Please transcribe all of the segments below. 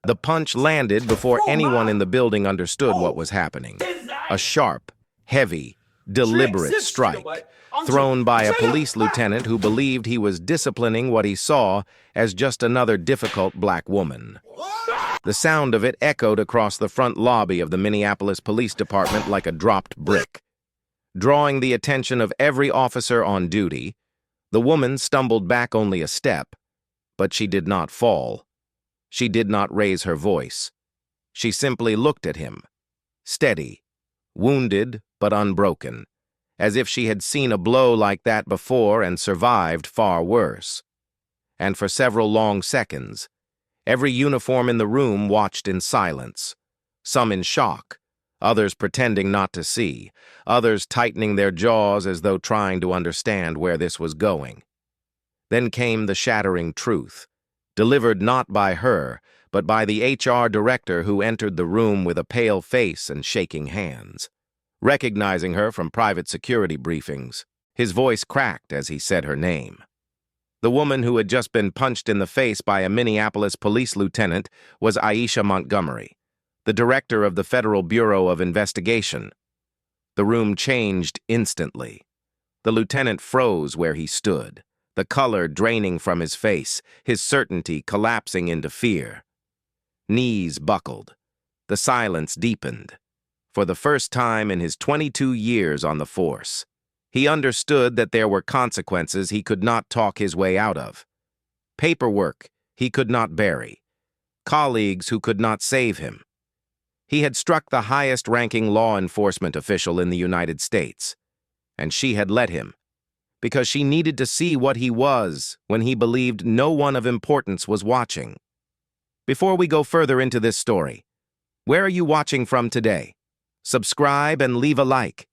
The punch landed before anyone in the building understood what was happening. A sharp, heavy, deliberate strike, thrown by a police lieutenant who believed he was disciplining what he saw as just another difficult black woman. The sound of it echoed across the front lobby of the Minneapolis Police Department like a dropped brick. Drawing the attention of every officer on duty, the woman stumbled back only a step, but she did not fall. She did not raise her voice. She simply looked at him, steady, wounded but unbroken, as if she had seen a blow like that before and survived far worse. And for several long seconds, every uniform in the room watched in silence, some in shock, others pretending not to see, others tightening their jaws as though trying to understand where this was going. Then came the shattering truth, delivered not by her, but by the HR director who entered the room with a pale face and shaking hands. Recognizing her from private security briefings, his voice cracked as he said her name. The woman who had just been punched in the face by a Minneapolis police lieutenant was Aisha Montgomery, the director of the Federal Bureau of Investigation. The room changed instantly. The lieutenant froze where he stood, the color draining from his face, his certainty collapsing into fear. Knees buckled. The silence deepened. For the first time in his 22 years on the force, he understood that there were consequences he could not talk his way out of. Paperwork he could not bury. Colleagues who could not save him. He had struck the highest-ranking law enforcement official in the United States, and she had let him, because she needed to see what he was when he believed no one of importance was watching. Before we go further into this story, where are you watching from today? Subscribe and leave a like.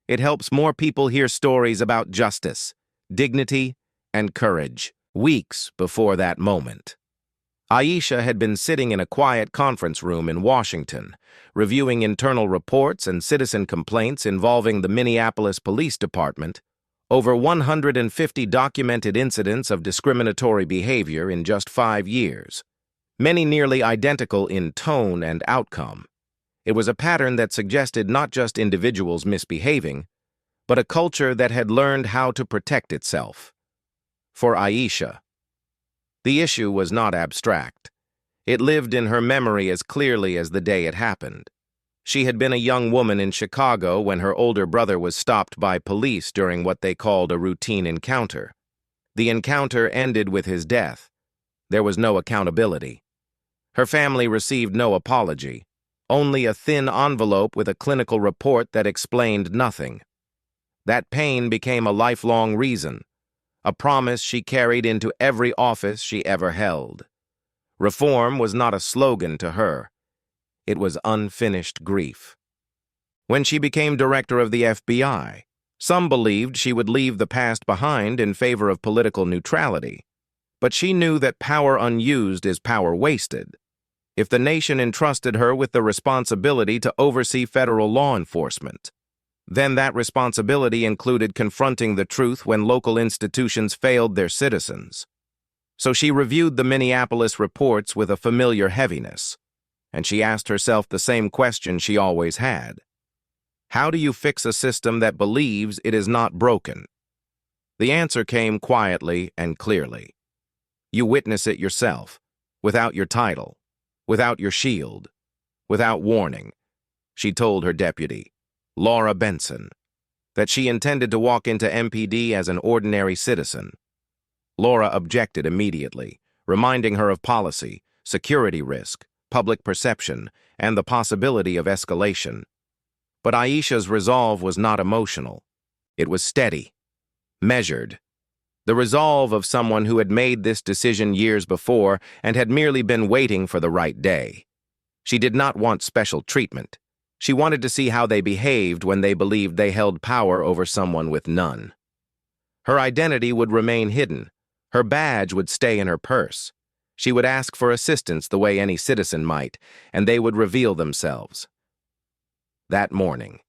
It helps more people hear stories about justice, dignity, and courage. Weeks before that moment, Aisha had been sitting in a quiet conference room in Washington, reviewing internal reports and citizen complaints involving the Minneapolis Police Department, over 150 documented incidents of discriminatory behavior in just 5 years, many nearly identical in tone and outcome. It was a pattern that suggested not just individuals misbehaving, but a culture that had learned how to protect itself. For Aisha, the issue was not abstract. It lived in her memory as clearly as the day it happened. She had been a young woman in Chicago when her older brother was stopped by police during what they called a routine encounter. The encounter ended with his death. There was no accountability. Her family received no apology, only a thin envelope with a clinical report that explained nothing. That pain became a lifelong reason, a promise she carried into every office she ever held. Reform was not a slogan to her. It was unfinished grief. When she became director of the FBI, some believed she would leave the past behind in favor of political neutrality. But she knew that power unused is power wasted. If the nation entrusted her with the responsibility to oversee federal law enforcement, then that responsibility included confronting the truth when local institutions failed their citizens. So she reviewed the Minneapolis reports with a familiar heaviness, and she asked herself the same question she always had. How do you fix a system that believes it is not broken? The answer came quietly and clearly. You witness it yourself, without your title, without your shield, without warning. She told her deputy, Laura Benson, that she intended to walk into MPD as an ordinary citizen. Laura objected immediately, reminding her of policy, security risk, public perception, and the possibility of escalation. But Aisha's resolve was not emotional. It was steady, measured. The resolve of someone who had made this decision years before and had merely been waiting for the right day. She did not want special treatment. She wanted to see how they behaved when they believed they held power over someone with none. Her identity would remain hidden. Her badge would stay in her purse. She would ask for assistance the way any citizen might, and they would reveal themselves. That morning,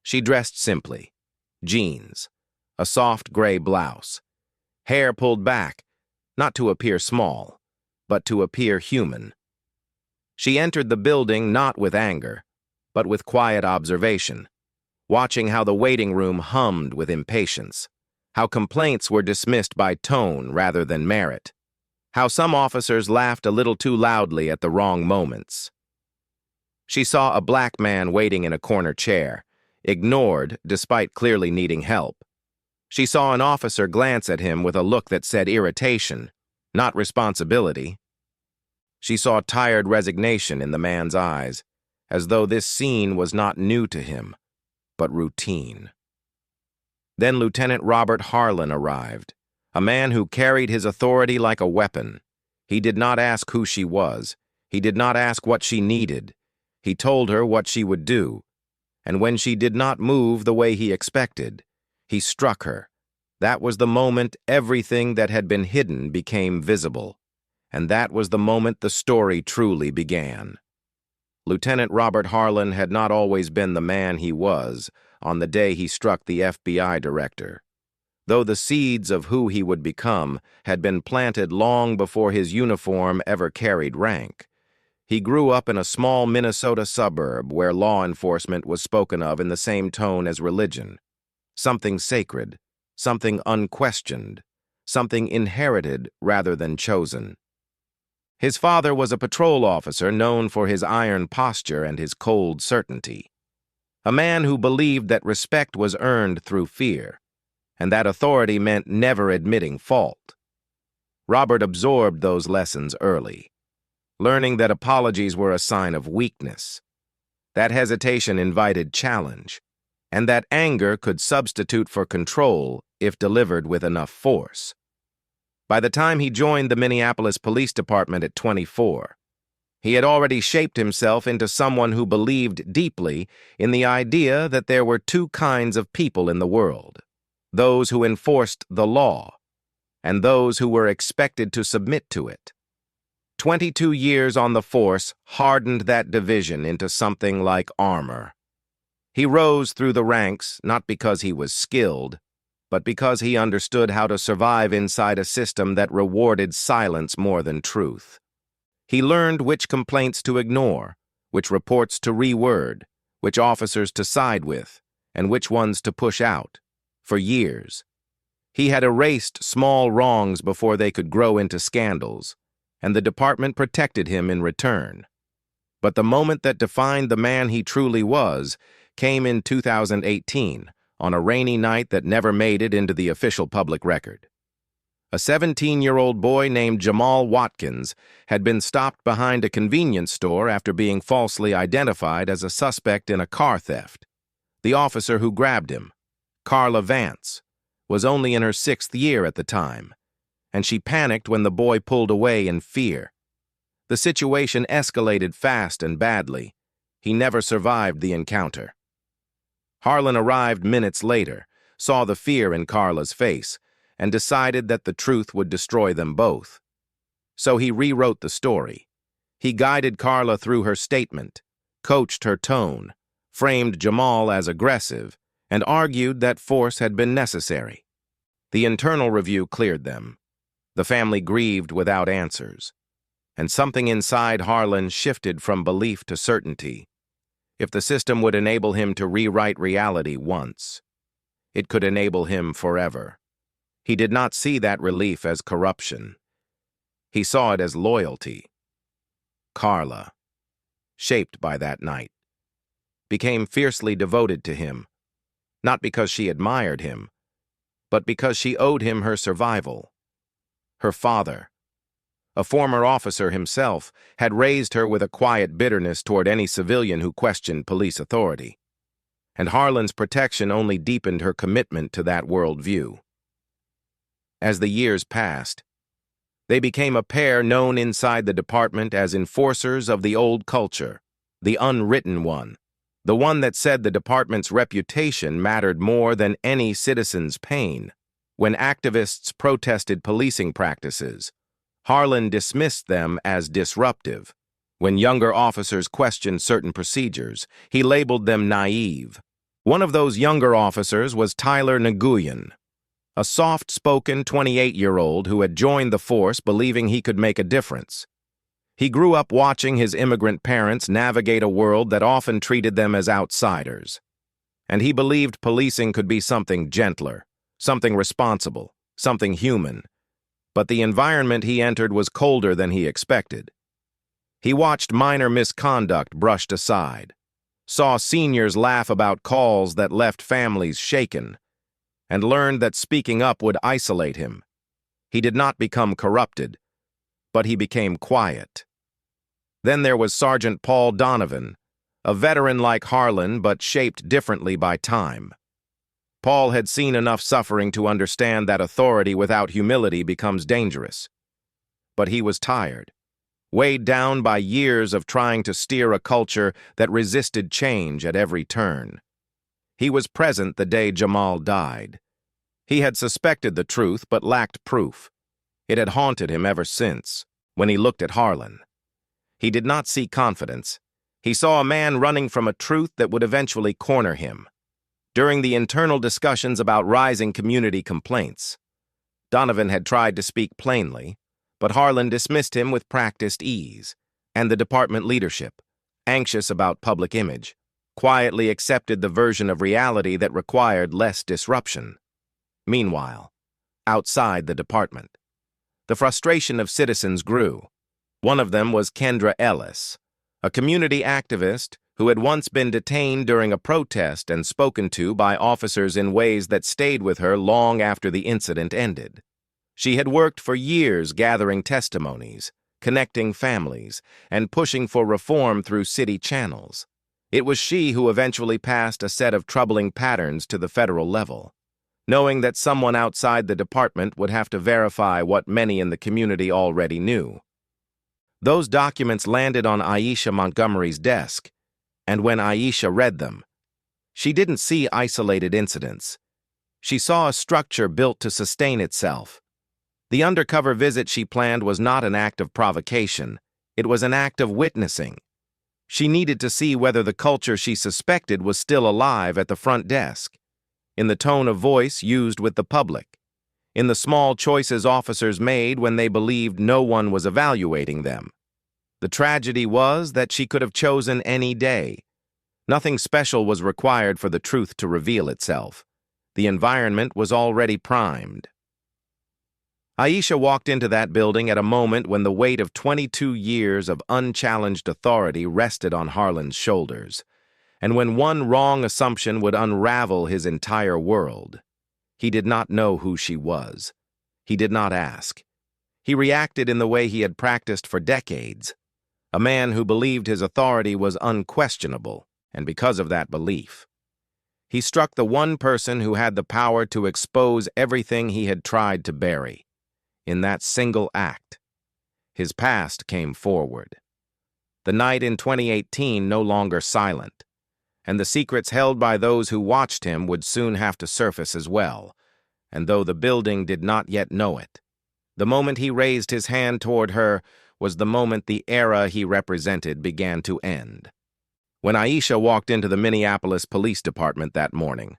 she dressed simply. Jeans, a soft gray blouse, hair pulled back, not to appear small, but to appear human. She entered the building not with anger, but with quiet observation, watching how the waiting room hummed with impatience, how complaints were dismissed by tone rather than merit, how some officers laughed a little too loudly at the wrong moments. She saw a black man waiting in a corner chair, ignored despite clearly needing help. She saw an officer glance at him with a look that said irritation, not responsibility. She saw tired resignation in the man's eyes, as though this scene was not new to him, but routine. Then Lieutenant Robert Harlan arrived, a man who carried his authority like a weapon. He did not ask who she was. He did not ask what she needed. He told her what she would do. And when she did not move the way he expected, he struck her. That was the moment everything that had been hidden became visible. And that was the moment the story truly began. Lieutenant Robert Harlan had not always been the man he was on the day he struck the FBI director. Though the seeds of who he would become had been planted long before his uniform ever carried rank, he grew up in a small Minnesota suburb where law enforcement was spoken of in the same tone as religion. Something sacred, something unquestioned, something inherited rather than chosen. His father was a patrol officer known for his iron posture and his cold certainty. A man who believed that respect was earned through fear, and that authority meant never admitting fault. Robert absorbed those lessons early, learning that apologies were a sign of weakness, that hesitation invited challenge, and that anger could substitute for control if delivered with enough force. By the time he joined the Minneapolis Police Department at 24, he had already shaped himself into someone who believed deeply in the idea that there were two kinds of people in the world: those who enforced the law and those who were expected to submit to it. 22 years on the force hardened that division into something like armor. He rose through the ranks not because he was skilled, but because he understood how to survive inside a system that rewarded silence more than truth. He learned which complaints to ignore, which reports to reword, which officers to side with, and which ones to push out. For years, he had erased small wrongs before they could grow into scandals, and the department protected him in return. But the moment that defined the man he truly was came in 2018, on a rainy night that never made it into the official public record. A 17-year-old boy named Jamal Watkins had been stopped behind a convenience store after being falsely identified as a suspect in a car theft. The officer who grabbed him, Carla Vance, was only in her 6th year at the time, and she panicked when the boy pulled away in fear. The situation escalated fast and badly. He never survived the encounter. Harlan arrived minutes later, saw the fear in Carla's face, and decided that the truth would destroy them both. So he rewrote the story. He guided Carla through her statement, coached her tone, framed Jamal as aggressive, and argued that force had been necessary. The internal review cleared them. The family grieved without answers, and something inside Harlan shifted from belief to certainty. If the system would enable him to rewrite reality once, it could enable him forever. He did not see that relief as corruption. He saw it as loyalty. Carla, shaped by that night, became fiercely devoted to him, not because she admired him, but because she owed him her survival. Her father, a former officer himself, had raised her with a quiet bitterness toward any civilian who questioned police authority. And Harlan's protection only deepened her commitment to that worldview. As the years passed, they became a pair known inside the department as enforcers of the old culture, the unwritten one, the one that said the department's reputation mattered more than any citizen's pain. When activists protested policing practices, Harlan dismissed them as disruptive. When younger officers questioned certain procedures, he labeled them naive. One of those younger officers was Tyler Nguyen, a soft-spoken 28-year-old who had joined the force believing he could make a difference. He grew up watching his immigrant parents navigate a world that often treated them as outsiders. And he believed policing could be something gentler, something responsible, something human. But the environment he entered was colder than he expected. He watched minor misconduct brushed aside, saw seniors laugh about calls that left families shaken, and learned that speaking up would isolate him. He did not become corrupted, but he became quiet. Then there was Sergeant Paul Donovan, a veteran like Harlan but shaped differently by time. Paul had seen enough suffering to understand that authority without humility becomes dangerous. But he was tired, weighed down by years of trying to steer a culture that resisted change at every turn. He was present the day Jamal died. He had suspected the truth but lacked proof. It had haunted him ever since, when he looked at Harlan. He did not see confidence. He saw a man running from a truth that would eventually corner him. During the internal discussions about rising community complaints, Donovan had tried to speak plainly, but Harlan dismissed him with practiced ease, and the department leadership, anxious about public image, quietly accepted the version of reality that required less disruption. Meanwhile, outside the department, the frustration of citizens grew. One of them was Kendra Ellis, a community activist who had once been detained during a protest and spoken to by officers in ways that stayed with her long after the incident ended. She had worked for years gathering testimonies, connecting families, and pushing for reform through city channels. It was she who eventually passed a set of troubling patterns to the federal level, knowing that someone outside the department would have to verify what many in the community already knew. Those documents landed on Aisha Montgomery's desk, and when Aisha read them, she didn't see isolated incidents. She saw a structure built to sustain itself. The undercover visit she planned was not an act of provocation. It was an act of witnessing. She needed to see whether the culture she suspected was still alive at the front desk, in the tone of voice used with the public, in the small choices officers made when they believed no one was evaluating them. The tragedy was that she could have chosen any day. Nothing special was required for the truth to reveal itself. The environment was already primed. Aisha walked into that building at a moment when the weight of 22 years of unchallenged authority rested on Harlan's shoulders, and when one wrong assumption would unravel his entire world. He did not know who she was. He did not ask. He reacted in the way he had practiced for decades. A man who believed his authority was unquestionable, and because of that belief, he struck the one person who had the power to expose everything he had tried to bury. In that single act, his past came forward. The night in 2018 no longer silent, and the secrets held by those who watched him would soon have to surface as well, and though the building did not yet know it, the moment he raised his hand toward her was the moment the era he represented began to end. When Aisha walked into the Minneapolis Police Department that morning,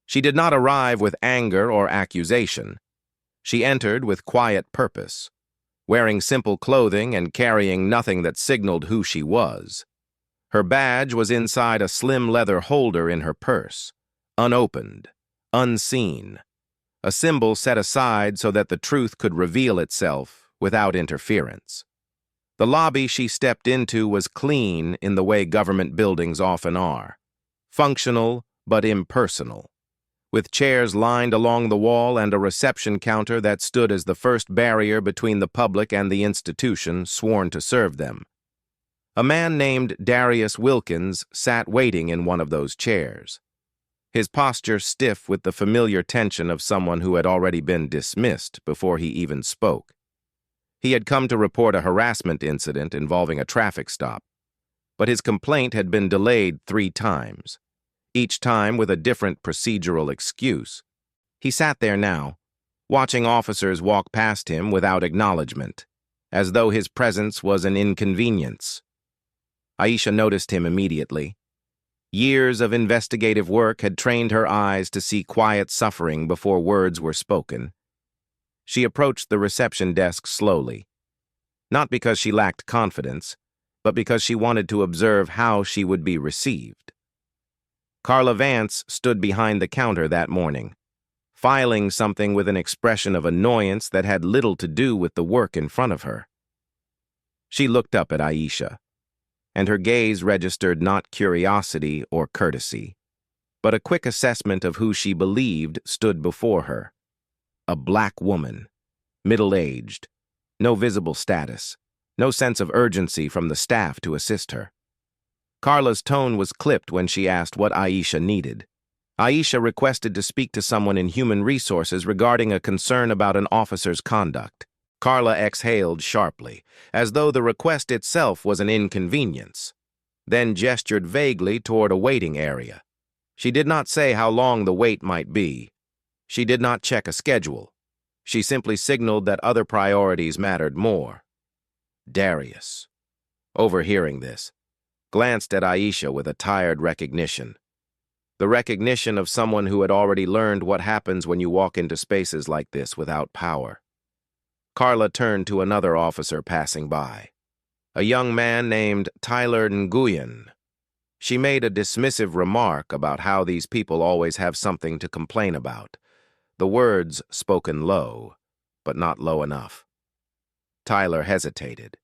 she did not arrive with anger or accusation. She entered with quiet purpose, wearing simple clothing and carrying nothing that signaled who she was. Her badge was inside a slim leather holder in her purse, unopened, unseen, a symbol set aside so that the truth could reveal itself without interference. The lobby she stepped into was clean in the way government buildings often are, functional but impersonal, with chairs lined along the wall and a reception counter that stood as the first barrier between the public and the institution sworn to serve them. A man named Darius Wilkins sat waiting in one of those chairs, his posture stiff with the familiar tension of someone who had already been dismissed before he even spoke. He had come to report a harassment incident involving a traffic stop, but his complaint had been delayed 3 times, each time with a different procedural excuse. He sat there now, watching officers walk past him without acknowledgement, as though his presence was an inconvenience. Aisha noticed him immediately. Years of investigative work had trained her eyes to see quiet suffering before words were spoken. She approached the reception desk slowly. not because she lacked confidence, but because she wanted to observe how she would be received. Carla Vance stood behind the counter that morning, filing something with an expression of annoyance that had little to do with the work in front of her. She looked up at Aisha, and her gaze registered not curiosity or courtesy, but a quick assessment of who she believed stood before her. A black woman, middle-aged, no visible status, no sense of urgency from the staff to assist her. Carla's tone was clipped when she asked what Aisha needed. Aisha requested to speak to someone in human resources regarding a concern about an officer's conduct. Carla exhaled sharply, as though the request itself was an inconvenience, then gestured vaguely toward a waiting area. She did not say how long the wait might be. She did not check a schedule. She simply signaled that other priorities mattered more. Darius, overhearing this, glanced at Aisha with a tired recognition. The recognition of someone who had already learned what happens when you walk into spaces like this without power. Carla turned to another officer passing by, a young man named Tyler Nguyen. She made a dismissive remark about how these people always have something to complain about, the words spoken low, but not low enough. Tyler hesitated.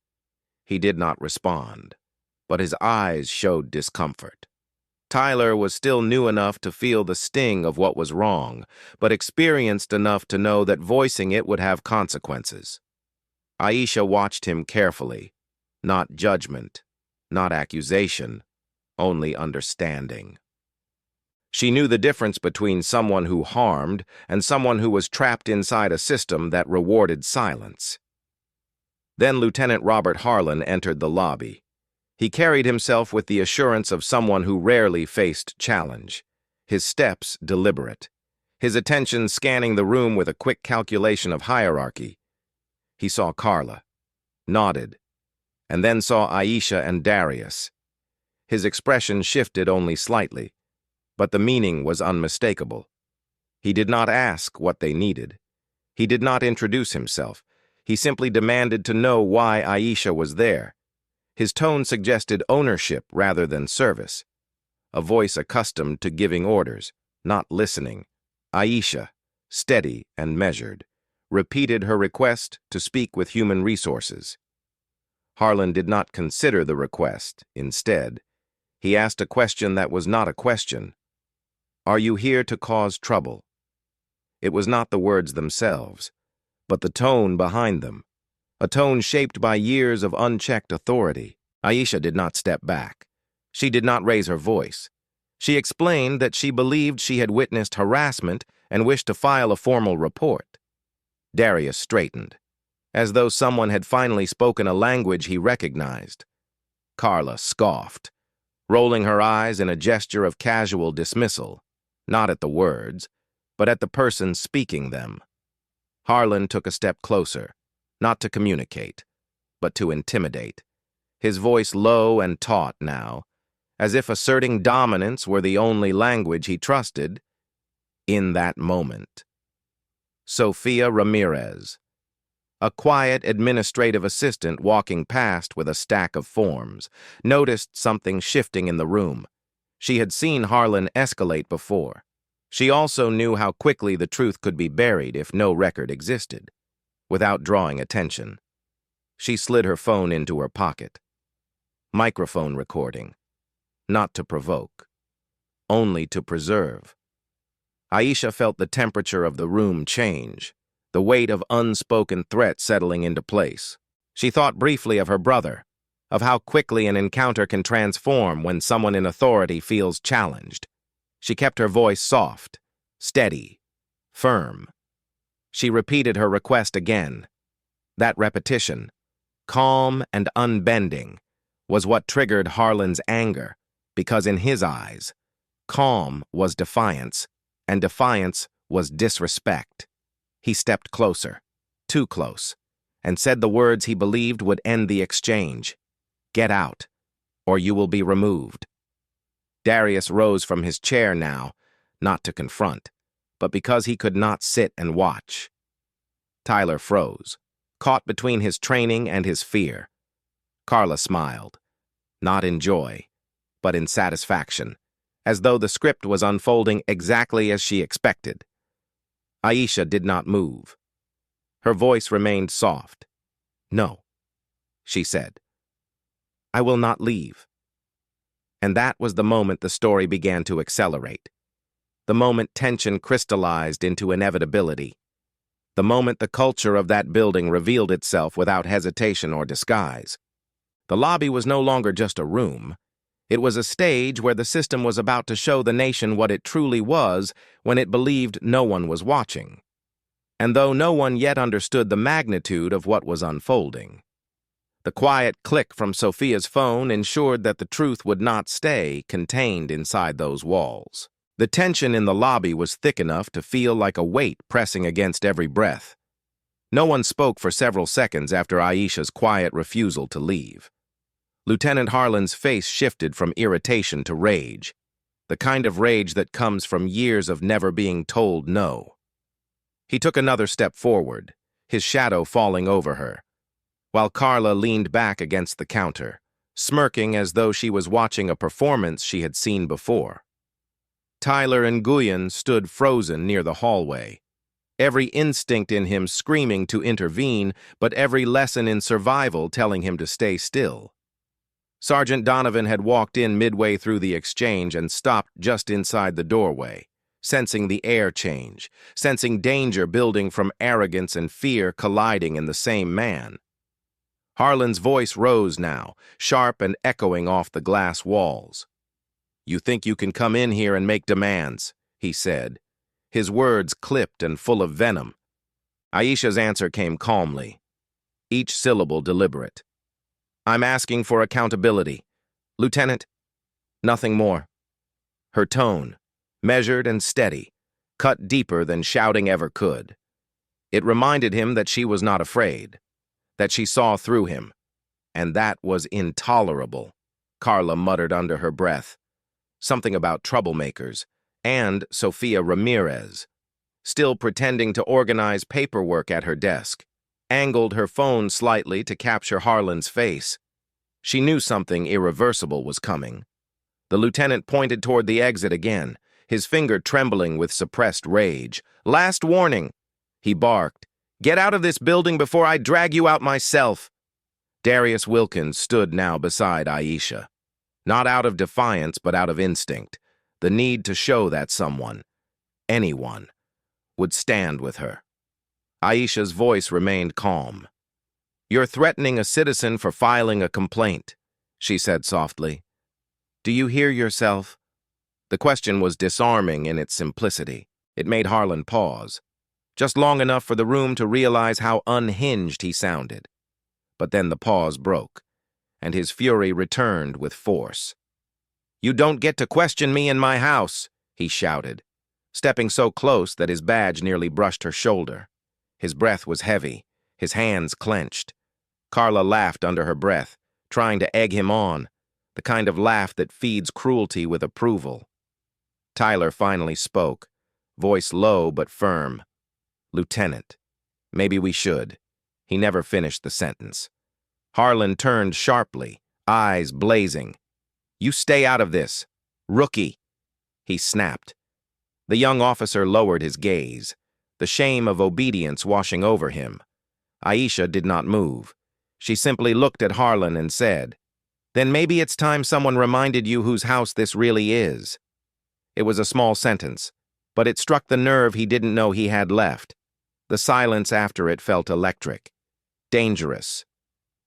He did not respond, but his eyes showed discomfort. Tyler was still new enough to feel the sting of what was wrong, but experienced enough to know that voicing it would have consequences. Aisha watched him carefully, not judgment, not accusation, only understanding. She knew the difference between someone who harmed and someone who was trapped inside a system that rewarded silence. Then Lieutenant Robert Harlan entered the lobby. He carried himself with the assurance of someone who rarely faced challenge, his steps deliberate, his attention scanning the room with a quick calculation of hierarchy. He saw Carla, nodded, and then saw Aisha and Darius. His expression shifted only slightly, but the meaning was unmistakable. He did not ask what they needed. He did not introduce himself. He simply demanded to know why Aisha was there. His tone suggested ownership rather than service, a voice accustomed to giving orders, not listening. Aisha, steady and measured, repeated her request to speak with human resources. Harlan did not consider the request. Instead, he asked a question that was not a question. Are you here to cause trouble? It was not the words themselves, but the tone behind them, a tone shaped by years of unchecked authority. Aisha did not step back. She did not raise her voice. She explained that she believed she had witnessed harassment and wished to file a formal report. Darius straightened, as though someone had finally spoken a language he recognized. Carla scoffed, rolling her eyes in a gesture of casual dismissal, not at the words, but at the person speaking them. Harlan took a step closer, not to communicate, but to intimidate, his voice low and taut now, as if asserting dominance were the only language he trusted in that moment. Sophia Ramirez, a quiet administrative assistant walking past with a stack of forms, noticed something shifting in the room. She had seen Harlan escalate before. She also knew how quickly the truth could be buried if no record existed. Without drawing attention, she slid her phone into her pocket. Microphone recording. Not to provoke, only to preserve. Aisha felt the temperature of the room change, the weight of unspoken threat settling into place. She thought briefly of her brother, of how quickly an encounter can transform when someone in authority feels challenged. She kept her voice soft, steady, firm. She repeated her request again. That repetition, calm and unbending, was what triggered Harlan's anger, because in his eyes, calm was defiance, and defiance was disrespect. He stepped closer, too close, and said the words he believed would end the exchange. Get out, or you will be removed. Darius rose from his chair now, not to confront, but because he could not sit and watch. Tyler froze, caught between his training and his fear. Carla smiled, not in joy, but in satisfaction, as though the script was unfolding exactly as she expected. Aisha did not move. Her voice remained soft. "No," she said. "I will not leave." And that was the moment the story began to accelerate. The moment tension crystallized into inevitability. The moment the culture of that building revealed itself without hesitation or disguise. The lobby was no longer just a room. It was a stage where the system was about to show the nation what it truly was when it believed no one was watching. And though no one yet understood the magnitude of what was unfolding, the quiet click from Sophia's phone ensured that the truth would not stay contained inside those walls. The tension in the lobby was thick enough to feel like a weight pressing against every breath. No one spoke for several seconds after Aisha's quiet refusal to leave. Lieutenant Harlan's face shifted from irritation to rage, the kind of rage that comes from years of never being told no. He took another step forward, his shadow falling over her, while Carla leaned back against the counter, smirking as though she was watching a performance she had seen before. Tyler and Nguyen stood frozen near the hallway, every instinct in him screaming to intervene, but every lesson in survival telling him to stay still. Sergeant Donovan had walked in midway through the exchange and stopped just inside the doorway, sensing the air change, sensing danger building from arrogance and fear colliding in the same man. Harlan's voice rose now, sharp and echoing off the glass walls. "You think you can come in here and make demands," he said, his words clipped and full of venom. Aisha's answer came calmly, each syllable deliberate. "I'm asking for accountability. Lieutenant, nothing more." Her tone, measured and steady, cut deeper than shouting ever could. It reminded him that she was not afraid, that she saw through him, and that was intolerable. Carla muttered under her breath, something about troublemakers, and Sophia Ramirez, still pretending to organize paperwork at her desk, angled her phone slightly to capture Harlan's face. She knew something irreversible was coming. The lieutenant pointed toward the exit again, his finger trembling with suppressed rage. "Last warning," he barked. "Get out of this building before I drag you out myself." Darius Wilkins stood now beside Aisha, not out of defiance but out of instinct, the need to show that someone, anyone, would stand with her. Aisha's voice remained calm. "You're threatening a citizen for filing a complaint," she said softly. "Do you hear yourself?" The question was disarming in its simplicity. It made Harlan pause, just long enough for the room to realize how unhinged he sounded. But then the pause broke, and his fury returned with force. "You don't get to question me in my house," he shouted, stepping so close that his badge nearly brushed her shoulder. His breath was heavy, his hands clenched. Carla laughed under her breath, trying to egg him on, the kind of laugh that feeds cruelty with approval. Tyler finally spoke, voice low but firm. "Lieutenant, maybe we should." He never finished the sentence. Harlan turned sharply, eyes blazing. "You stay out of this, rookie," he snapped. The young officer lowered his gaze, the shame of obedience washing over him. Aisha did not move. She simply looked at Harlan and said, "Then maybe it's time someone reminded you whose house this really is." It was a small sentence, but it struck the nerve he didn't know he had left. The silence after it felt electric, dangerous,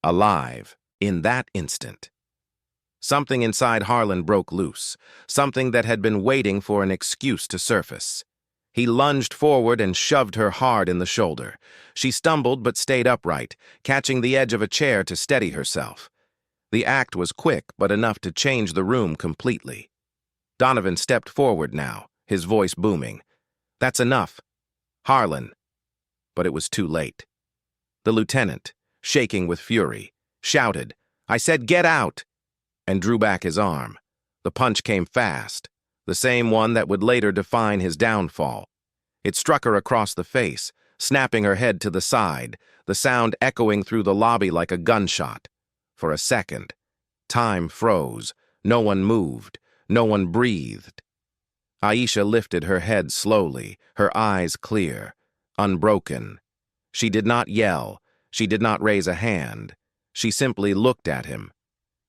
alive, in that instant. Something inside Harlan broke loose, something that had been waiting for an excuse to surface. He lunged forward and shoved her hard in the shoulder. She stumbled but stayed upright, catching the edge of a chair to steady herself. The act was quick but enough to change the room completely. Donovan stepped forward now, his voice booming. "That's enough. Harlan." But it was too late. The lieutenant, shaking with fury, shouted, "I said get out!" and drew back his arm. The punch came fast, the same one that would later define his downfall. It struck her across the face, snapping her head to the side, the sound echoing through the lobby like a gunshot. For a second, time froze. No one moved. No one breathed. Aisha lifted her head slowly, her eyes clear, unbroken. She did not yell. She did not raise a hand. She simply looked at him.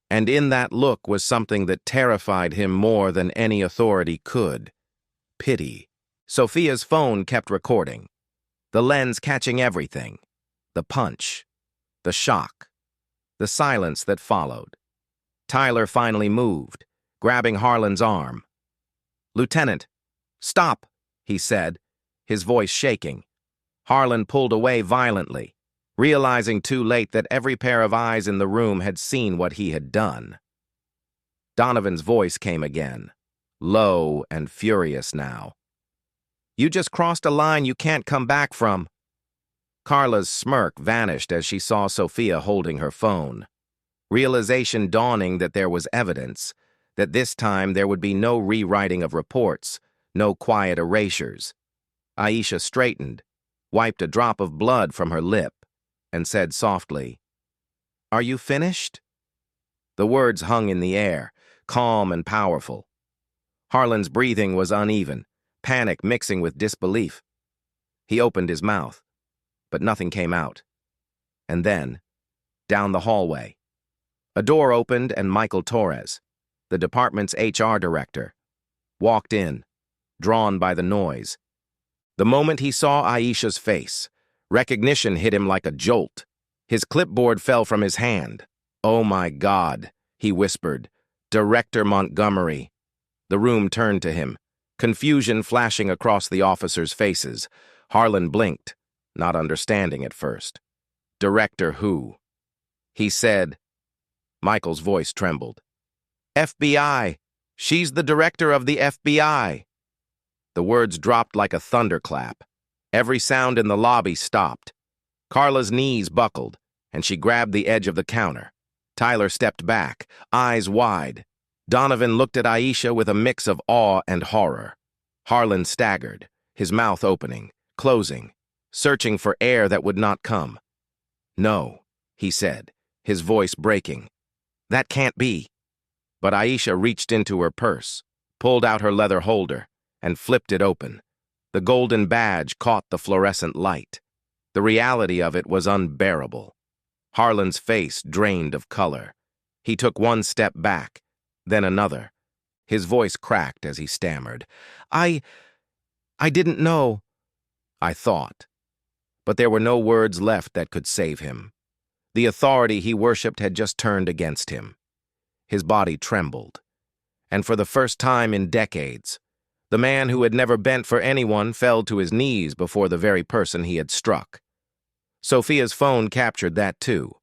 And in that look was something that terrified him more than any authority could. Pity. Sophia's phone kept recording, the lens catching everything. The punch, the shock, the silence that followed. Tyler finally moved, grabbing Harlan's arm. "Lieutenant, stop," he said, his voice shaking. Harlan pulled away violently, realizing too late that every pair of eyes in the room had seen what he had done. Donovan's voice came again, low and furious now. "You just crossed a line you can't come back from." Carla's smirk vanished as she saw Sophia holding her phone. Realization dawning that there was evidence, that this time there would be no rewriting of reports, no quiet erasures. Aisha straightened, wiped a drop of blood from her lip, and said softly, "Are you finished?" The words hung in the air, calm and powerful. Harlan's breathing was uneven, panic mixing with disbelief. He opened his mouth, but nothing came out. And then, down the hallway, a door opened and Michael Torres, the department's HR director, walked in, drawn by the noise. The moment he saw Aisha's face, recognition hit him like a jolt. His clipboard fell from his hand. "Oh my God," he whispered. "Director Montgomery." The room turned to him, confusion flashing across the officers' faces. Harlan blinked, not understanding at first. "Director who?" He said. Michael's voice trembled. "FBI. She's the director of the FBI." The words dropped like a thunderclap. Every sound in the lobby stopped. Carla's knees buckled, and she grabbed the edge of the counter. Tyler stepped back, eyes wide. Donovan looked at Aisha with a mix of awe and horror. Harlan staggered, his mouth opening, closing, searching for air that would not come. "No," he said, his voice breaking. "That can't be." But Aisha reached into her purse, pulled out her leather holder, and flipped it open. The golden badge caught the fluorescent light. The reality of it was unbearable. Harlan's face drained of color. He took one step back, then another. His voice cracked as he stammered. I didn't know." "I thought." But there were no words left that could save him. The authority he worshipped had just turned against him. His body trembled. And for the first time in decades, the man who had never bent for anyone fell to his knees before the very person he had struck. Sophia's phone captured that too.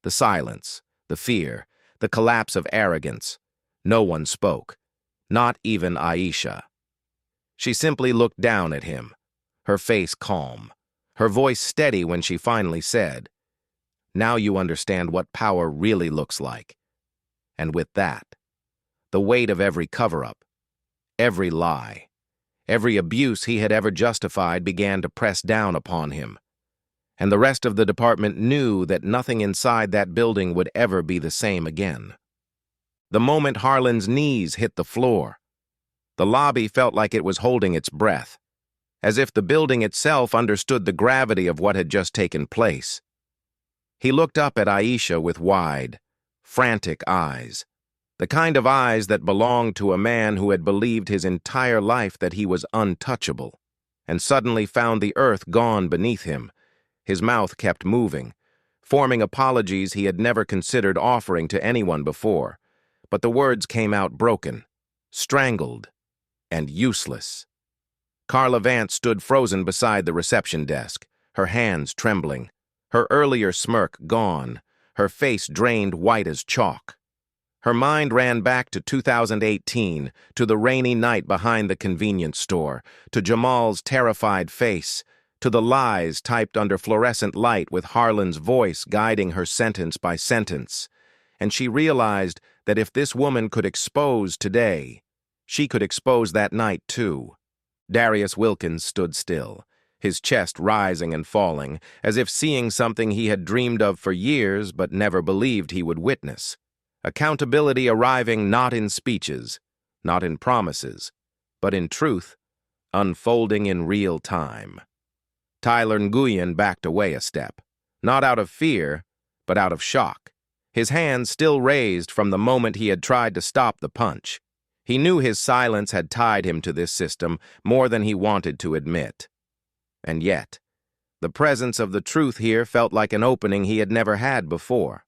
The silence, the fear, the collapse of arrogance. No one spoke, not even Aisha. She simply looked down at him, her face calm, her voice steady when she finally said, "Now you understand what power really looks like." And with that, the weight of every cover-up, every lie, every abuse he had ever justified began to press down upon him. And the rest of the department knew that nothing inside that building would ever be the same again. The moment Harlan's knees hit the floor, the lobby felt like it was holding its breath, as if the building itself understood the gravity of what had just taken place. He looked up at Aisha with wide, frantic eyes, the kind of eyes that belonged to a man who had believed his entire life that he was untouchable, and suddenly found the earth gone beneath him. His mouth kept moving, forming apologies he had never considered offering to anyone before, but the words came out broken, strangled, and useless. Carla Vance stood frozen beside the reception desk, her hands trembling, her earlier smirk gone, her face drained white as chalk. Her mind ran back to 2018, to the rainy night behind the convenience store, to Jamal's terrified face, to the lies typed under fluorescent light with Harlan's voice guiding her sentence by sentence. And she realized that if this woman could expose today, she could expose that night too. Darius Wilkins stood still, his chest rising and falling, as if seeing something he had dreamed of for years but never believed he would witness. Accountability arriving not in speeches, not in promises, but in truth, unfolding in real time. Tyler Nguyen backed away a step, not out of fear, but out of shock, his hands still raised from the moment he had tried to stop the punch. He knew his silence had tied him to this system more than he wanted to admit. And yet, the presence of the truth here felt like an opening he had never had before.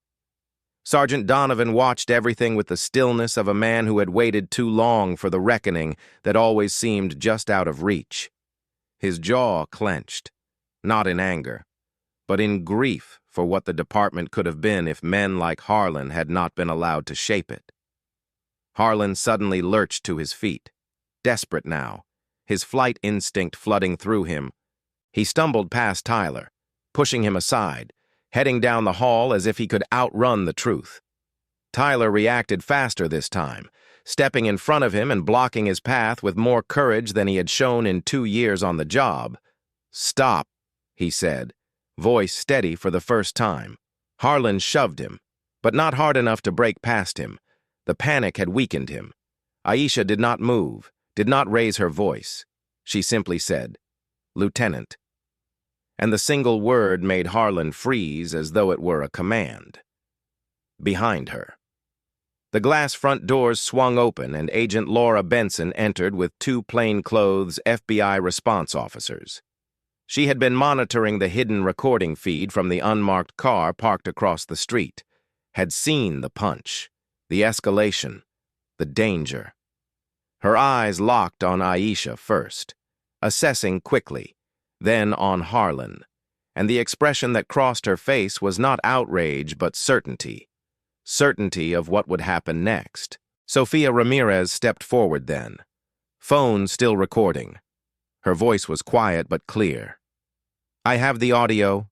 Sergeant Donovan watched everything with the stillness of a man who had waited too long for the reckoning that always seemed just out of reach. His jaw clenched, not in anger, but in grief for what the department could have been if men like Harlan had not been allowed to shape it. Harlan suddenly lurched to his feet, desperate now, his flight instinct flooding through him. He stumbled past Tyler, pushing him aside, heading down the hall as if he could outrun the truth. Tyler reacted faster this time, stepping in front of him and blocking his path with more courage than he had shown in 2 years on the job. "Stop," he said, voice steady for the first time. Harlan shoved him, but not hard enough to break past him. The panic had weakened him. Aisha did not move, did not raise her voice. She simply said, "Lieutenant." And the single word made Harlan freeze as though it were a command. Behind her. The glass front doors swung open and Agent Laura Benson entered with 2 plainclothes FBI response officers. She had been monitoring the hidden recording feed from the unmarked car parked across the street, had seen the punch, the escalation, the danger. Her eyes locked on Aisha first, assessing quickly, then on Harlan, and the expression that crossed her face was not outrage but certainty. Certainty of what would happen next. Sofia Ramirez stepped forward then, phone still recording. Her voice was quiet but clear. "I have the audio,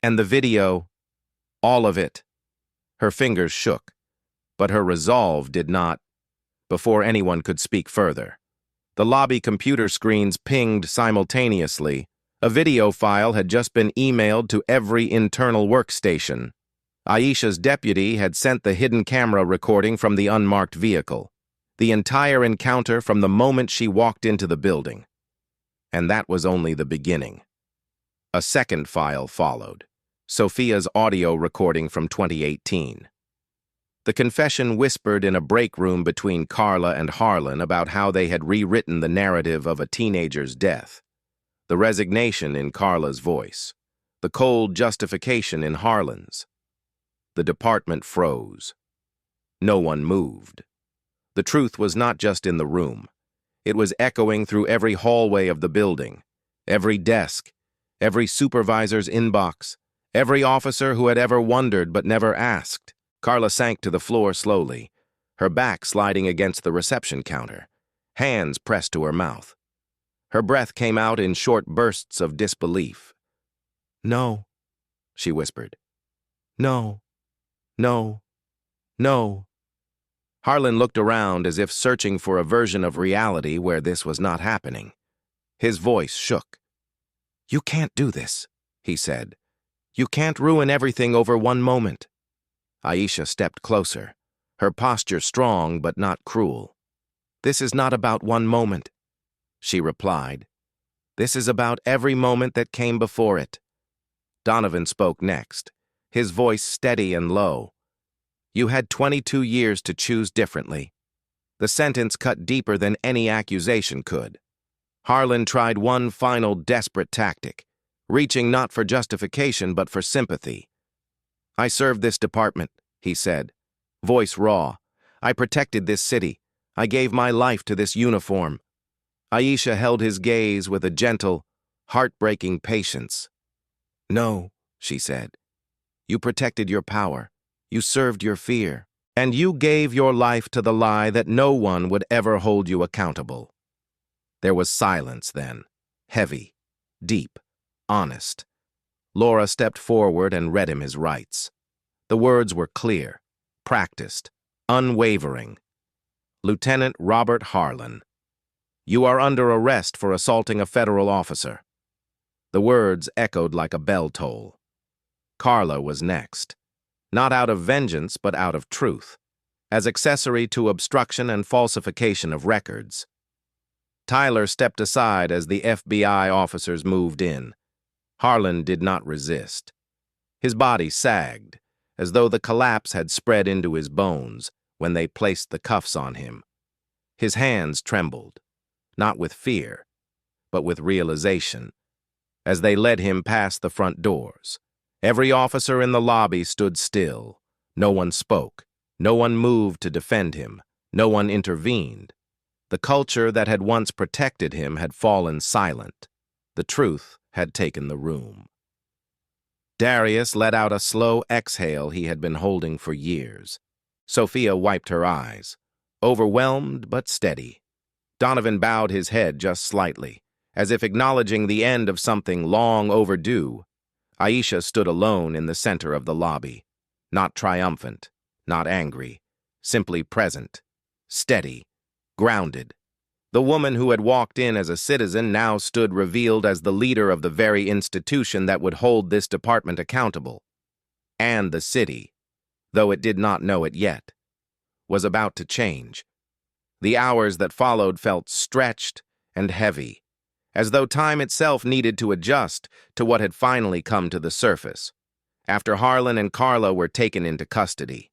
and the video, all of it." Her fingers shook, but her resolve did not. Before anyone could speak further, the lobby computer screens pinged simultaneously. A video file had just been emailed to every internal workstation. Aisha's deputy had sent the hidden camera recording from the unmarked vehicle. The entire encounter from the moment she walked into the building. And that was only the beginning. A second file followed, Sofia's audio recording from 2018. The confession whispered in a break room between Carla and Harlan about how they had rewritten the narrative of a teenager's death. The resignation in Carla's voice, the cold justification in Harlan's. The department froze. No one moved. The truth was not just in the room. It was echoing through every hallway of the building, every desk, every supervisor's inbox, every officer who had ever wondered but never asked. Carla sank to the floor slowly, her back sliding against the reception counter, hands pressed to her mouth. Her breath came out in short bursts of disbelief. "No," she whispered. "No, no, no." Harlan looked around as if searching for a version of reality where this was not happening. His voice shook. "You can't do this," he said. "You can't ruin everything over one moment." Aisha stepped closer, her posture strong but not cruel. "This is not about one moment," she replied. "This is about every moment that came before it." Donovan spoke next, his voice steady and low. "You had 22 years to choose differently." The sentence cut deeper than any accusation could. Harlan tried one final desperate tactic, reaching not for justification but for sympathy. "I served this department," he said, voice raw. "I protected this city. I gave my life to this uniform." Aisha held his gaze with a gentle, heartbreaking patience. "No," she said. "You protected your power. You served your fear. And you gave your life to the lie that no one would ever hold you accountable." There was silence then, heavy, deep, honest. Laura stepped forward and read him his rights. The words were clear, practiced, unwavering. "Lieutenant Robert Harlan, you are under arrest for assaulting a federal officer." The words echoed like a bell toll. Carla was next. Not out of vengeance, but out of truth, as accessory to obstruction and falsification of records. Tyler stepped aside as the FBI officers moved in. Harlan did not resist. His body sagged, as though the collapse had spread into his bones when they placed the cuffs on him. His hands trembled, not with fear, but with realization, as they led him past the front doors. Every officer in the lobby stood still. No one spoke. No one moved to defend him. No one intervened. The culture that had once protected him had fallen silent. The truth had taken the room. Darius let out a slow exhale he had been holding for years. Sophia wiped her eyes, overwhelmed but steady. Donovan bowed his head just slightly, as if acknowledging the end of something long overdue. Aisha stood alone in the center of the lobby, not triumphant, not angry, simply present, steady, grounded. The woman who had walked in as a citizen now stood revealed as the leader of the very institution that would hold this department accountable. And the city, though it did not know it yet, was about to change. The hours that followed felt stretched and heavy, as though time itself needed to adjust to what had finally come to the surface, after Harlan and Carla were taken into custody.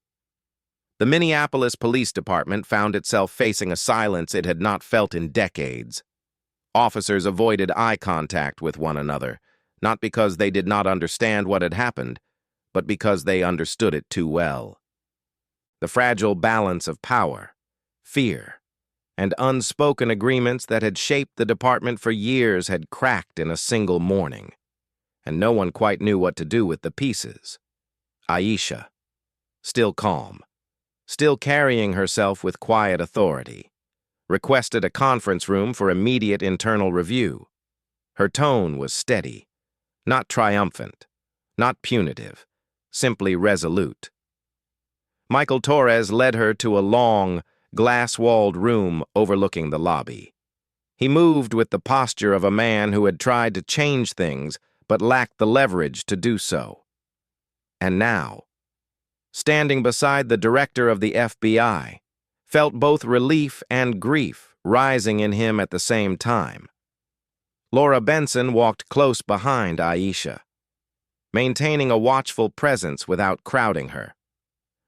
The Minneapolis Police Department found itself facing a silence it had not felt in decades. Officers avoided eye contact with one another, not because they did not understand what had happened, but because they understood it too well. The fragile balance of power, fear, and unspoken agreements that had shaped the department for years had cracked in a single morning, and no one quite knew what to do with the pieces. Aisha, still calm, still carrying herself with quiet authority, requested a conference room for immediate internal review. Her tone was steady, not triumphant, not punitive, simply resolute. Michael Torres led her to a long, glass-walled room overlooking the lobby. He moved with the posture of a man who had tried to change things but lacked the leverage to do so. And now, standing beside the director of the FBI, felt both relief and grief rising in him at the same time. Laura Benson walked close behind Aisha, maintaining a watchful presence without crowding her,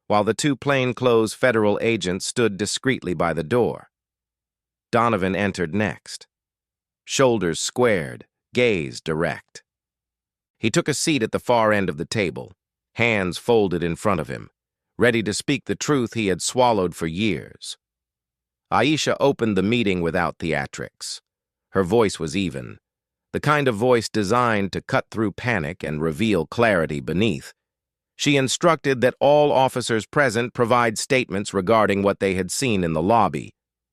while the two plainclothes federal agents stood discreetly by the door. Donovan entered next, shoulders squared, gaze direct. He took a seat at the far end of the table, hands folded in front of him, ready to speak the truth he had swallowed for years. Aisha opened the meeting without theatrics. Her voice was even, the kind of voice designed to cut through panic and reveal clarity beneath. She instructed that all officers present provide statements regarding what they had seen in the lobby.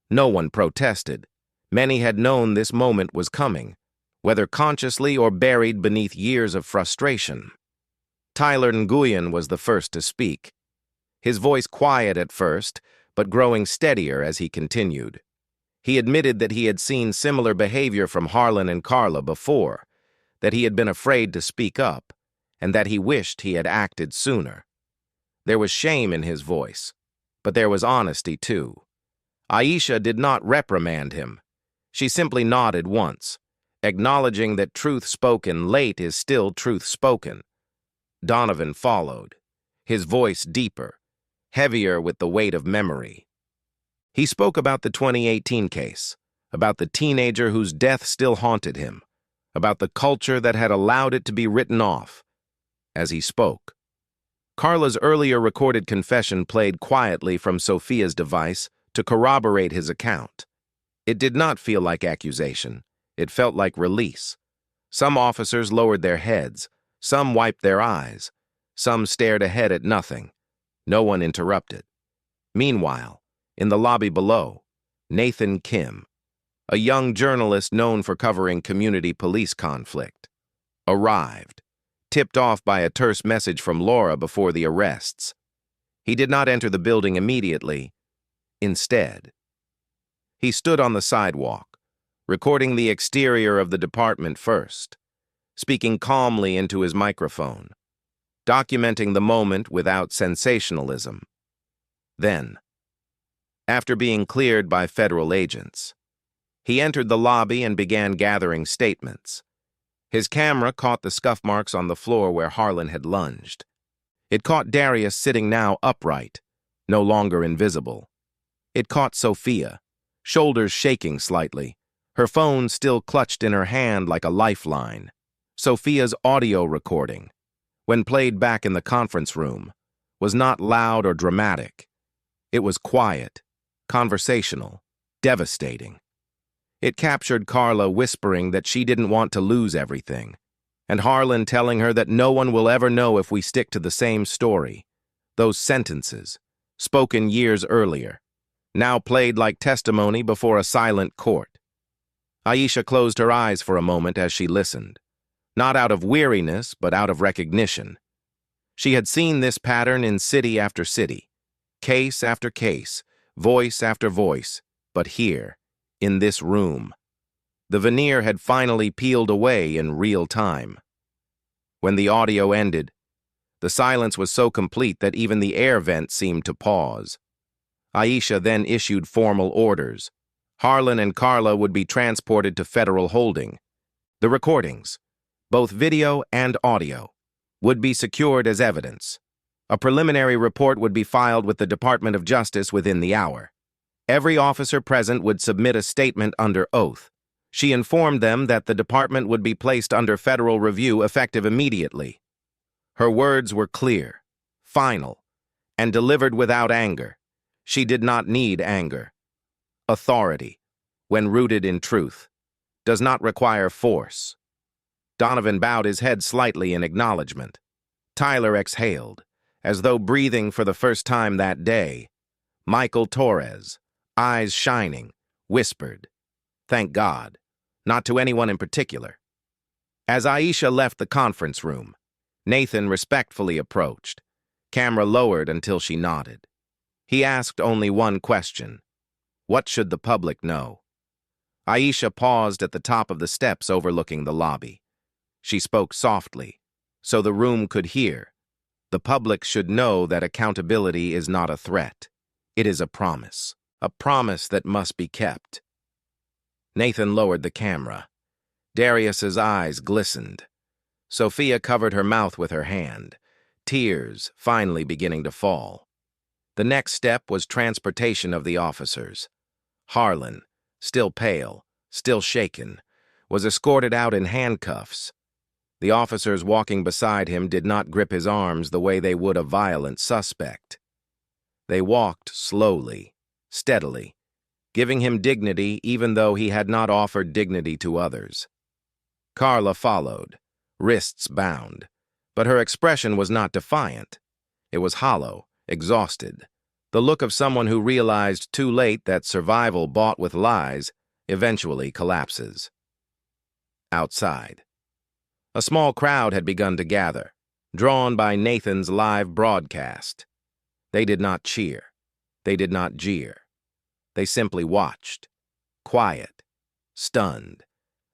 No one protested. Many had known this moment was coming, whether consciously or buried beneath years of frustration. Tyler Nguyen was the first to speak, his voice quiet at first, but growing steadier as he continued. He admitted that he had seen similar behavior from Harlan and Carla before, that he had been afraid to speak up, and that he wished he had acted sooner. There was shame in his voice, but there was honesty too. Aisha did not reprimand him. She simply nodded once, acknowledging that truth spoken late is still truth spoken. Donovan followed, his voice deeper, heavier with the weight of memory. He spoke about the 2018 case, about the teenager whose death still haunted him, about the culture that had allowed it to be written off. As he spoke, Carla's earlier recorded confession played quietly from Sophia's device to corroborate his account. It did not feel like accusation. It felt like release. Some officers lowered their heads. Some wiped their eyes. Some stared ahead at nothing. No one interrupted. Meanwhile, in the lobby below, Nathan Kim, a young journalist known for covering community police conflict, arrived, tipped off by a terse message from Laura before the arrests. He did not enter the building immediately. Instead, he stood on the sidewalk, recording the exterior of the department first. speaking calmly into his microphone, documenting the moment without sensationalism. Then, after being cleared by federal agents, he entered the lobby and began gathering statements. His camera caught the scuff marks on the floor where Harlan had lunged. It caught Darius sitting now upright, no longer invisible. It caught Sophia, shoulders shaking slightly, her phone still clutched in her hand like a lifeline. Sophia's audio recording, when played back in the conference room, was not loud or dramatic. It was quiet, conversational, devastating. It captured Carla whispering that she didn't want to lose everything, and Harlan telling her that no one will ever know if we stick to the same story. Those sentences, spoken years earlier, now played like testimony before a silent court. Aisha closed her eyes for a moment as she listened, not out of weariness, but out of recognition. She had seen this pattern in city after city, case after case, voice after voice, but here, in this room, the veneer had finally peeled away in real time. When the audio ended, the silence was so complete that even the air vent seemed to pause. Aisha then issued formal orders. Harlan and Carla would be transported to federal holding. The recordings, both video and audio, would be secured as evidence. A preliminary report would be filed with the Department of Justice within the hour. Every officer present would submit a statement under oath. She informed them that the department would be placed under federal review effective immediately. Her words were clear, final, and delivered without anger. She did not need anger. Authority, when rooted in truth, does not require force. Donovan bowed his head slightly in acknowledgement. Tyler exhaled, as though breathing for the first time that day. Michael Torres, eyes shining, whispered, "Thank God," not to anyone in particular. As Aisha left the conference room, Nathan respectfully approached, camera lowered until she nodded. He asked only one question: what should the public know? Aisha paused at the top of the steps overlooking the lobby. She spoke softly, so the room could hear. The public should know that accountability is not a threat. It is a promise that must be kept. Nathan lowered the camera. Darius's eyes glistened. Sophia covered her mouth with her hand, tears finally beginning to fall. The next step was transportation of the officers. Harlan, still pale, still shaken, was escorted out in handcuffs. The officers walking beside him did not grip his arms the way they would a violent suspect. They walked slowly, steadily, giving him dignity even though he had not offered dignity to others. Carla followed, wrists bound, but her expression was not defiant. It was hollow, exhausted, the look of someone who realized too late that survival bought with lies eventually collapses. Outside, a small crowd had begun to gather, drawn by Nathan's live broadcast. They did not cheer. They did not jeer. They simply watched, quiet, stunned,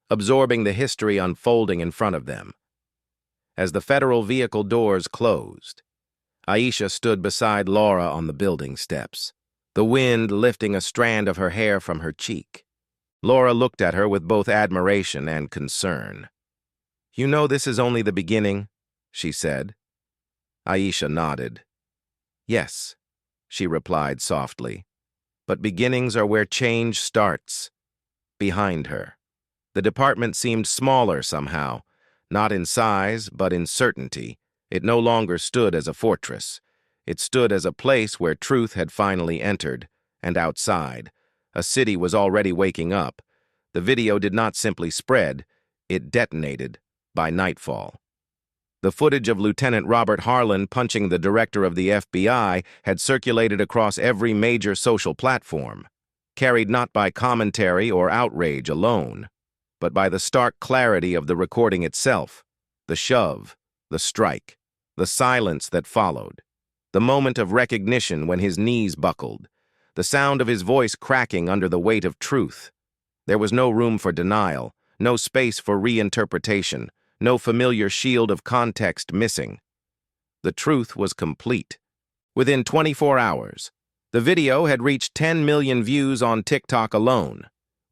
absorbing the history unfolding in front of them. As the federal vehicle doors closed, Aisha stood beside Laura on the building steps, the wind lifting a strand of her hair from her cheek. Laura looked at her with both admiration and concern. "You know this is only the beginning," she said. Aisha nodded. "Yes," she replied softly, "but beginnings are where change starts." Behind her, the department seemed smaller somehow, not in size, but in certainty. It no longer stood as a fortress. It stood as a place where truth had finally entered, and outside, a city was already waking up. The video did not simply spread, it detonated by nightfall. The footage of Lieutenant Robert Harlan punching the director of the FBI had circulated across every major social platform, carried not by commentary or outrage alone, but by the stark clarity of the recording itself, the shove, the strike, the silence that followed, the moment of recognition when his knees buckled, the sound of his voice cracking under the weight of truth. There was no room for denial, no space for reinterpretation, no familiar shield of context missing. The truth was complete. Within 24 hours, the video had reached 10 million views on TikTok alone,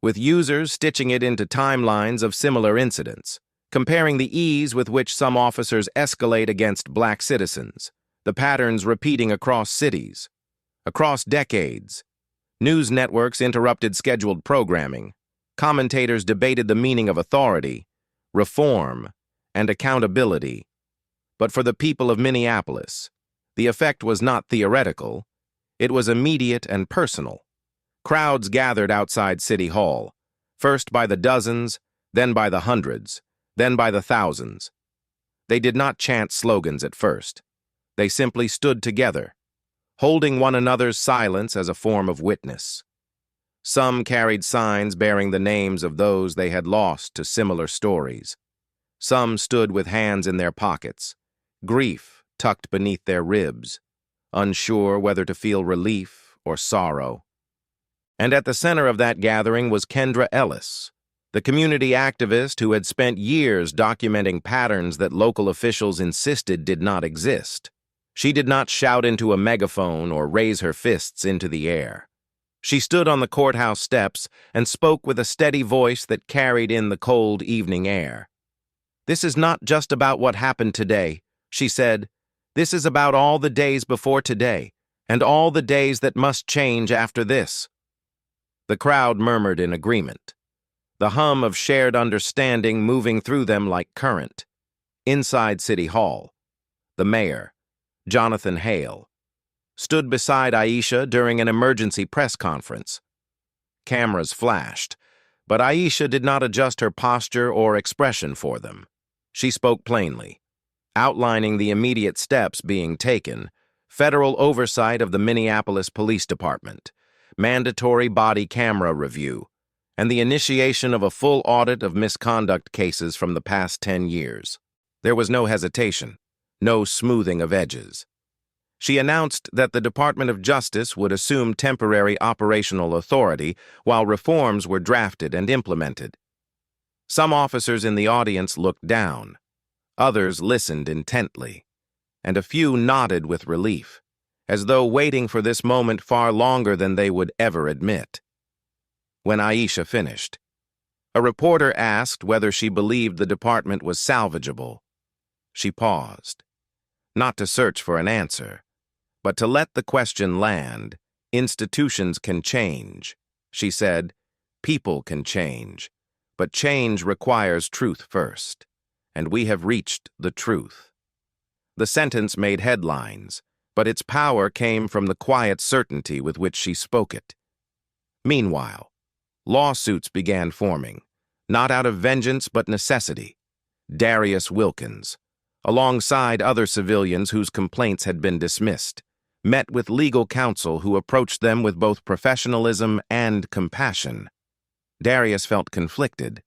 with users stitching it into timelines of similar incidents, comparing the ease with which some officers escalate against black citizens, the patterns repeating across cities, across decades. News networks interrupted scheduled programming. Commentators debated the meaning of authority, reform, and accountability. But for the people of Minneapolis, the effect was not theoretical. It was immediate and personal. Crowds gathered outside City Hall, first by the dozens, then by the hundreds, then by the thousands. They did not chant slogans at first. They simply stood together, holding one another's silence as a form of witness. Some carried signs bearing the names of those they had lost to similar stories. Some stood with hands in their pockets, grief tucked beneath their ribs, unsure whether to feel relief or sorrow. And at the center of that gathering was Kendra Ellis, the community activist who had spent years documenting patterns that local officials insisted did not exist. She did not shout into a megaphone or raise her fists into the air. She stood on the courthouse steps and spoke with a steady voice that carried in the cold evening air. "This is not just about what happened today," she said. "This is about all the days before today, and all the days that must change after this." The crowd murmured in agreement, the hum of shared understanding moving through them like current. Inside City Hall, the mayor, Jonathan Hale, stood beside Aisha during an emergency press conference. Cameras flashed, but Aisha did not adjust her posture or expression for them. She spoke plainly, outlining the immediate steps being taken: federal oversight of the Minneapolis Police Department, mandatory body camera review, and the initiation of a full audit of misconduct cases from the past 10 years. There was no hesitation, no smoothing of edges. She announced that the Department of Justice would assume temporary operational authority while reforms were drafted and implemented. Some officers in the audience looked down, others listened intently, and a few nodded with relief, as though waiting for this moment far longer than they would ever admit. When Aisha finished, a reporter asked whether she believed the department was salvageable. She paused, not to search for an answer, but to let the question land. "Institutions can change," she said. "People can change, but change requires truth first, and we have reached the truth." The sentence made headlines, but its power came from the quiet certainty with which she spoke it. Meanwhile, lawsuits began forming, not out of vengeance but necessity. Darius Wilkins, alongside other civilians whose complaints had been dismissed, met with legal counsel who approached them with both professionalism and compassion. Darius felt conflicted.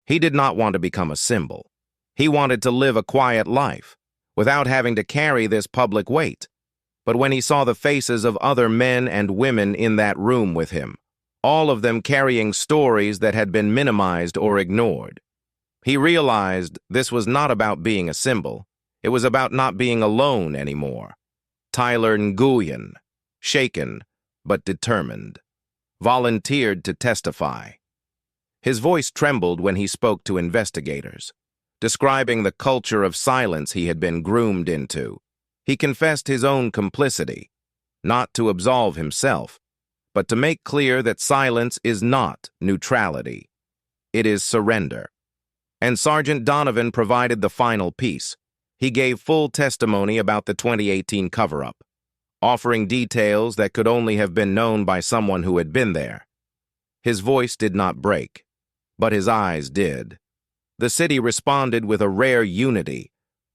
He did not want to become a symbol. He wanted to live a quiet life, without having to carry this public weight. But when he saw the faces of other men and women in that room with him, all of them carrying stories that had been minimized or ignored, he realized this was not about being a symbol. It was about not being alone anymore. Tyler Nguyen, shaken but determined, volunteered to testify. His voice trembled when he spoke to investigators, describing the culture of silence he had been groomed into. He confessed his own complicity, not to absolve himself, but to make clear that silence is not neutrality. It is surrender. And Sergeant Donovan provided the final piece. He gave full testimony about the 2018 cover-up, offering details that could only have been known by someone who had been there. His voice did not break, but his eyes did. The city responded with a rare unity.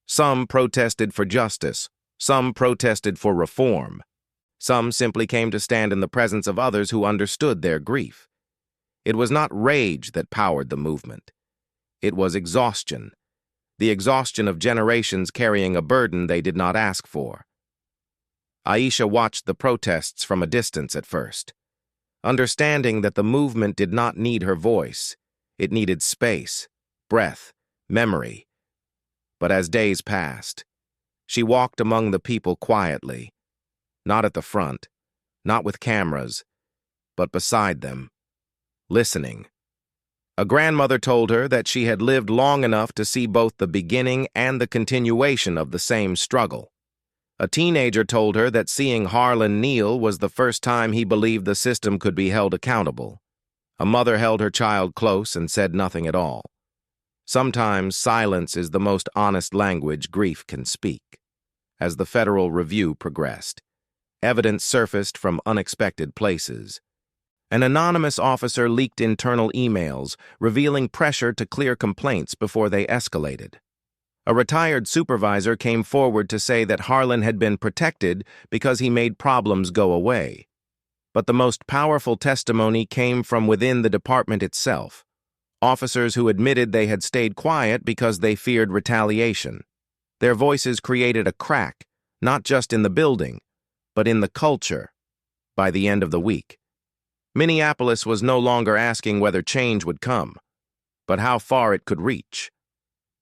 Some protested for justice, some protested for reform. Some simply came to stand in the presence of others who understood their grief. It was not rage that powered the movement. It was exhaustion. The exhaustion of generations carrying a burden they did not ask for. Aisha watched the protests from a distance at first, understanding that the movement did not need her voice. It needed space, breath, memory, But as days passed, she walked among the people quietly, not at the front, not with cameras, but beside them, listening. A grandmother told her that she had lived long enough to see both the beginning and the continuation of the same struggle. A teenager told her that seeing Harlan kneel was the first time he believed the system could be held accountable. A mother held her child close and said nothing at all. Sometimes silence is the most honest language grief can speak. As the federal review progressed, evidence surfaced from unexpected places. An anonymous officer leaked internal emails, revealing pressure to clear complaints before they escalated. A retired supervisor came forward to say that Harlan had been protected because he made problems go away. But the most powerful testimony came from within the department itself. Officers who admitted they had stayed quiet because they feared retaliation. Their voices created a crack, not just in the building, but in the culture. By the end of the week, Minneapolis was no longer asking whether change would come, but how far it could reach.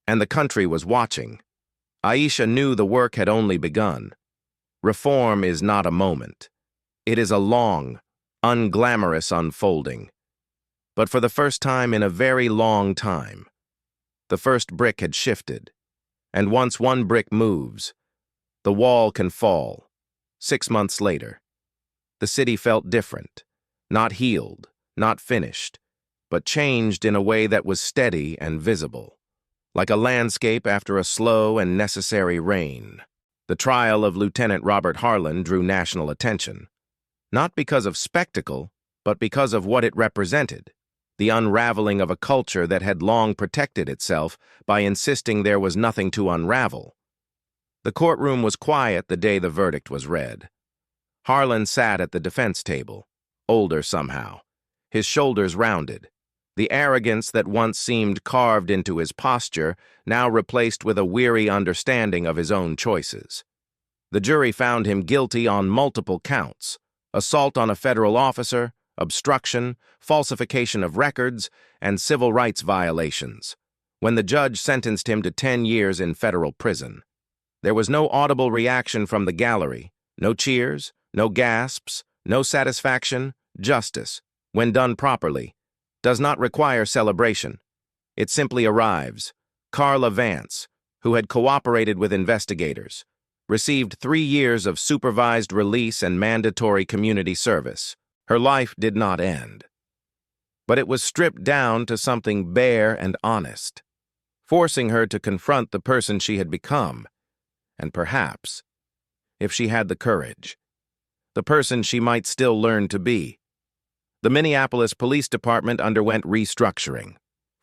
And the country was watching. Aisha knew the work had only begun. Reform is not a moment. It is a long, unglamorous unfolding. But for the first time in a very long time, the first brick had shifted. And once one brick moves, the wall can fall. 6 months later, the city felt different, not healed, not finished, but changed in a way that was steady and visible. Like a landscape after a slow and necessary rain. The trial of Lieutenant Robert Harlan drew national attention, not because of spectacle, but because of what it represented, the unraveling of a culture that had long protected itself by insisting there was nothing to unravel. The courtroom was quiet the day the verdict was read. Harlan sat at the defense table, older somehow, his shoulders rounded. The arrogance that once seemed carved into his posture now replaced with a weary understanding of his own choices. The jury found him guilty on multiple counts: assault on a federal officer, obstruction, falsification of records, and civil rights violations. When the judge sentenced him to 10 years in federal prison, there was no audible reaction from the gallery, no cheers, no gasps, no satisfaction. Justice, when done properly, does not require celebration. It simply arrives. Carla Vance, who had cooperated with investigators, received 3 years of supervised release and mandatory community service. Her life did not end. But it was stripped down to something bare and honest, forcing her to confront the person she had become, and perhaps, if she had the courage, the person she might still learn to be. The Minneapolis Police Department underwent restructuring.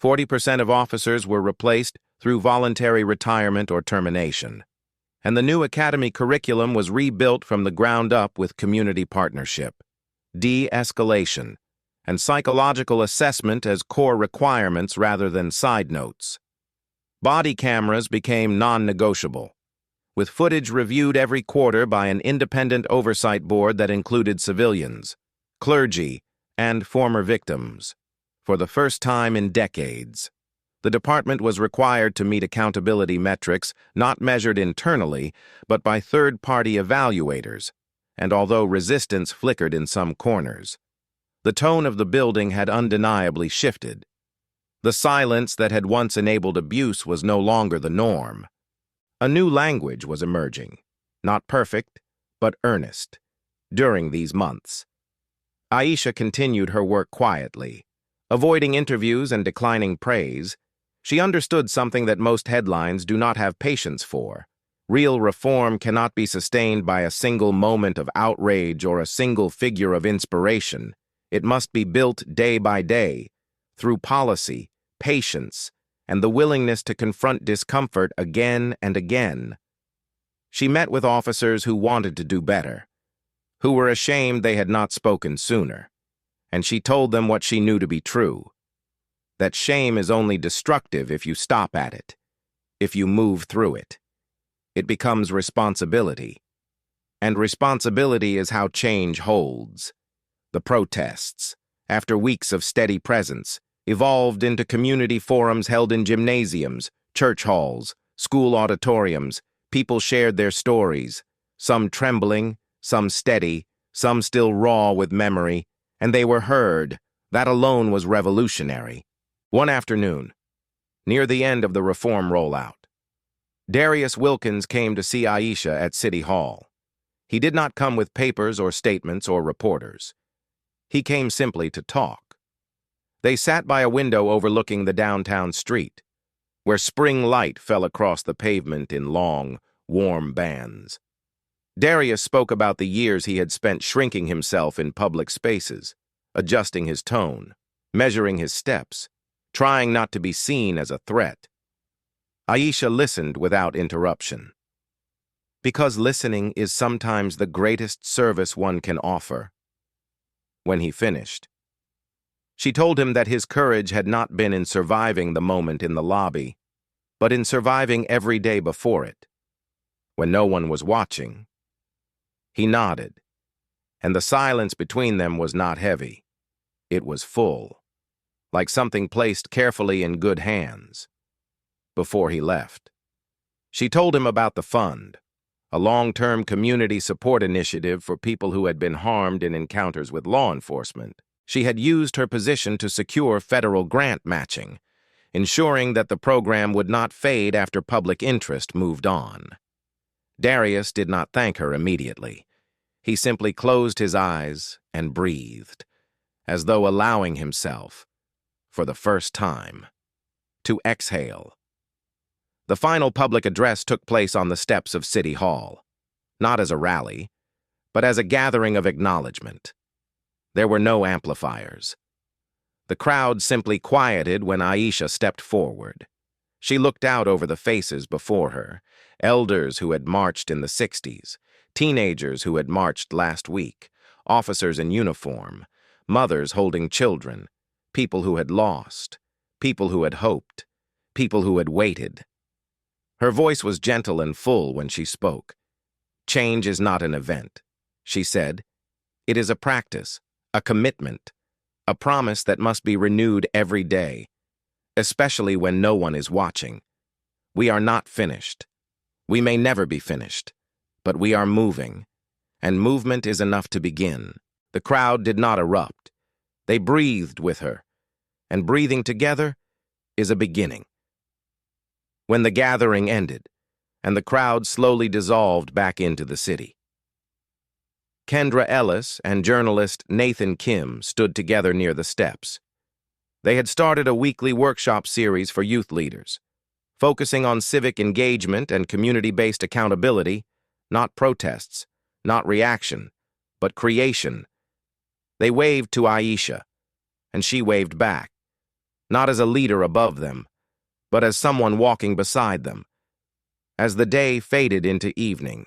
40% of officers were replaced through voluntary retirement or termination. And the new academy curriculum was rebuilt from the ground up with community partnership, de-escalation, and psychological assessment as core requirements rather than side notes. Body cameras became non-negotiable, with footage reviewed every quarter by an independent oversight board that included civilians, clergy, and former victims. For the first time in decades, the department was required to meet accountability metrics not measured internally, but by third-party evaluators, and although resistance flickered in some corners, the tone of the building had undeniably shifted. The silence that had once enabled abuse was no longer the norm. A new language was emerging, not perfect, but earnest, during these months. Aisha continued her work quietly. Avoiding interviews and declining praise, she understood something that most headlines do not have patience for. Real reform cannot be sustained by a single moment of outrage or a single figure of inspiration. It must be built day by day, through policy, patience, and the willingness to confront discomfort again and again. She met with officers who wanted to do better, who were ashamed they had not spoken sooner, and she told them what she knew to be true, that shame is only destructive if you stop at it, if you move through it. It becomes responsibility, and responsibility is how change holds. The protests, after weeks of steady presence, evolved into community forums held in gymnasiums, church halls, School auditoriums, people shared their stories, some trembling, some steady, some still raw with memory, and they were heard. That alone was revolutionary. One afternoon, near the end of the reform rollout, Darius Wilkins came to see Aisha at City Hall. He did not come with papers or statements or reporters. He came simply to talk. They sat by a window overlooking the downtown street, where spring light fell across the pavement in long, warm bands. Darius spoke about the years he had spent shrinking himself in public spaces, adjusting his tone, measuring his steps, trying not to be seen as a threat. Aisha listened without interruption. Because listening is sometimes the greatest service one can offer. When he finished, she told him that his courage had not been in surviving the moment in the lobby, but in surviving every day before it. When no one was watching, he nodded, and the silence between them was not heavy. It was full, like something placed carefully in good hands. Before he left, she told him about the fund, a long-term community support initiative for people who had been harmed in encounters with law enforcement. She had used her position to secure federal grant matching, ensuring that the program would not fade after public interest moved on. Darius did not thank her immediately. He simply closed his eyes and breathed, as though allowing himself, for the first time, to exhale. The final public address took place on the steps of City Hall, not as a rally, but as a gathering of acknowledgement. There were no amplifiers. The crowd simply quieted when Aisha stepped forward. She looked out over the faces before her, elders who had marched in the 60s, teenagers who had marched last week, officers in uniform, mothers holding children, people who had lost, people who had hoped, people who had waited. Her voice was gentle and full when she spoke. Change is not an event, she said. It is a practice, a commitment, a promise that must be renewed every day, especially when no one is watching. We are not finished. We may never be finished, but we are moving, and movement is enough to begin. The crowd did not erupt. They breathed with her, and breathing together is a beginning. When the gathering ended, and the crowd slowly dissolved back into the city, Kendra Ellis and journalist Nathan Kim stood together near the steps. They had started a weekly workshop series for youth leaders, focusing on civic engagement and community-based accountability, not protests, not reaction, but creation. They waved to Aisha, and she waved back, not as a leader above them, but as someone walking beside them. As the day faded into evening,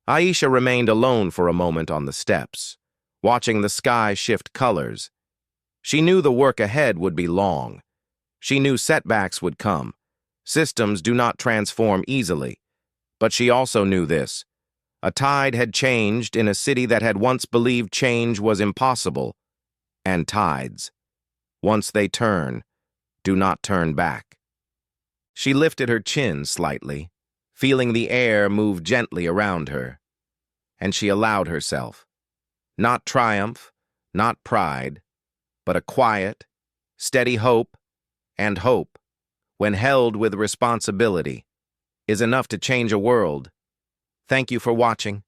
Aisha remained alone for a moment on the steps, watching the sky shift colors. She knew the work ahead would be long. She knew setbacks would come. Systems do not transform easily. But she also knew this. A tide had changed in a city that had once believed change was impossible. And tides, once they turn, do not turn back. She lifted her chin slightly, feeling the air move gently around her. And she allowed herself, not triumph, not pride, but a quiet, steady hope, and hope, when held with responsibility, is enough to change a world. Thank you for watching.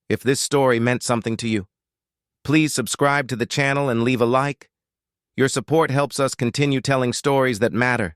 If this story meant something to you, please subscribe to the channel and leave a like. Your support helps us continue telling stories that matter.